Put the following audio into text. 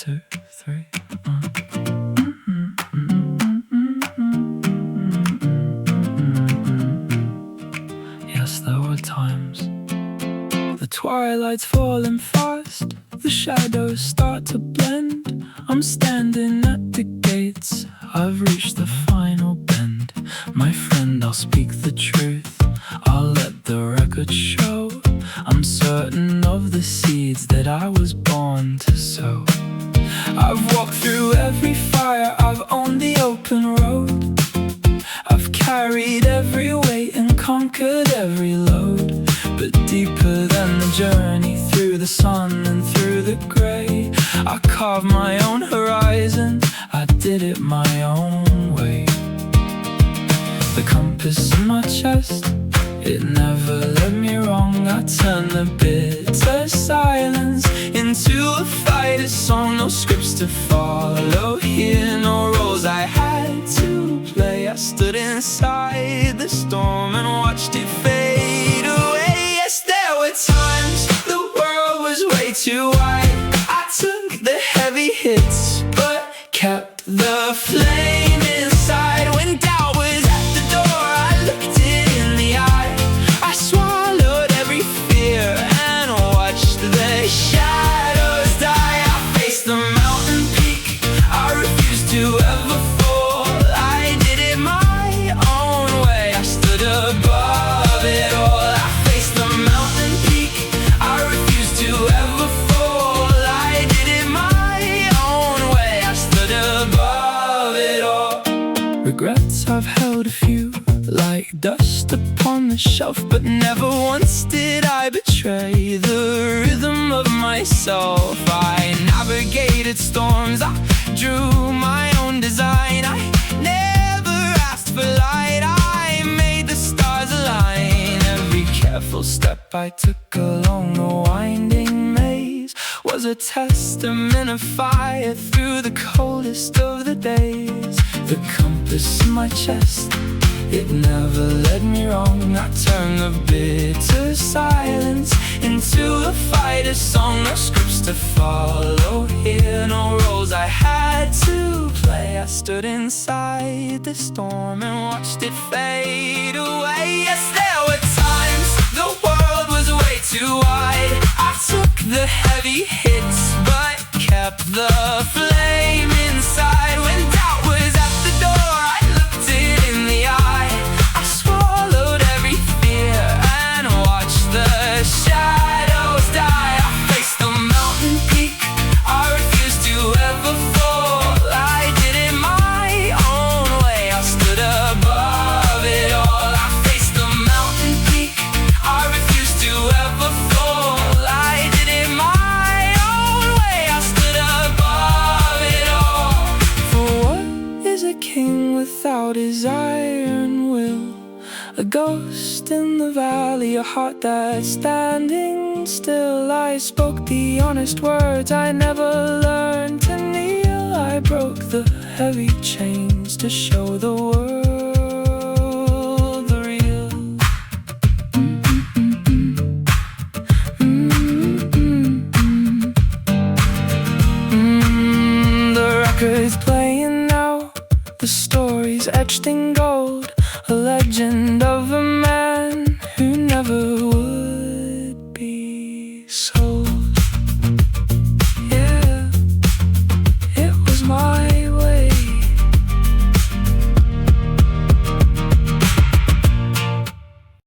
2, 3. Yes, there were times. The twilight's falling fast, the shadows start to blend. I'm standing at the gates, I've reached the final bend. My friend, I'll speak the truth, I'll let the record show. I'm certain of the seeds that I was born to sow. I've walked through every fire, I've owned the open road. I've carried every weight and conquered every load. But deeper than the journey through the sun and through the grey, I carved my own horizon, I did it my own way. The compass in my chest, it never led me wrong. I turned the bitter silence into a fighter song. No scripts to follow here, no roles I had to play. I stood inside the storm and watched it fade away. Yes, there were times the world was way too wide. I took the heavy hits, but kept the flame inside. When doubt was at the door, I looked it in the eye. I swallowed every fear and watched the shadows die. I faced the mountain peak, I refused to ever fall. I did it my own way, I stood above it all. I faced the mountain peak, I refused to ever fall. I did it my own way, I stood above it all. Regrets, I've held a few, like dust upon the shelf, but never once did I betray the rhythm of myself. I navigated storms, I drew my own design. I never asked for light, I made the stars align. Every careful step I took along the winding maze was a testament of fire through the coldest of the days. The compass in my chest, it never led me wrong. I turned the bitter silence into a fighter song. No scripts to follow here, no roles I had to play. I stood inside the storm and watched it fade away. Yes, there were times the world was way too wide. I took the heavy hits, but kept the flame inside. When doubt was at the door, I looked it in the eye. I swallowed every fear and watched the shadows die. I faced the mountain peak, I refused to ever fall. I did it my own way, I stood above it all. I faced the mountain peak, I refused to ever fall. I did it my own way, I stood above it all. For what is a king without his iron will? A ghost in the valley, a heart that's standing still. I spoke the honest words I never learned to kneel. I broke the heavy chains to show the world the real. The record's playing now, the story's etched in gold, a legend of a man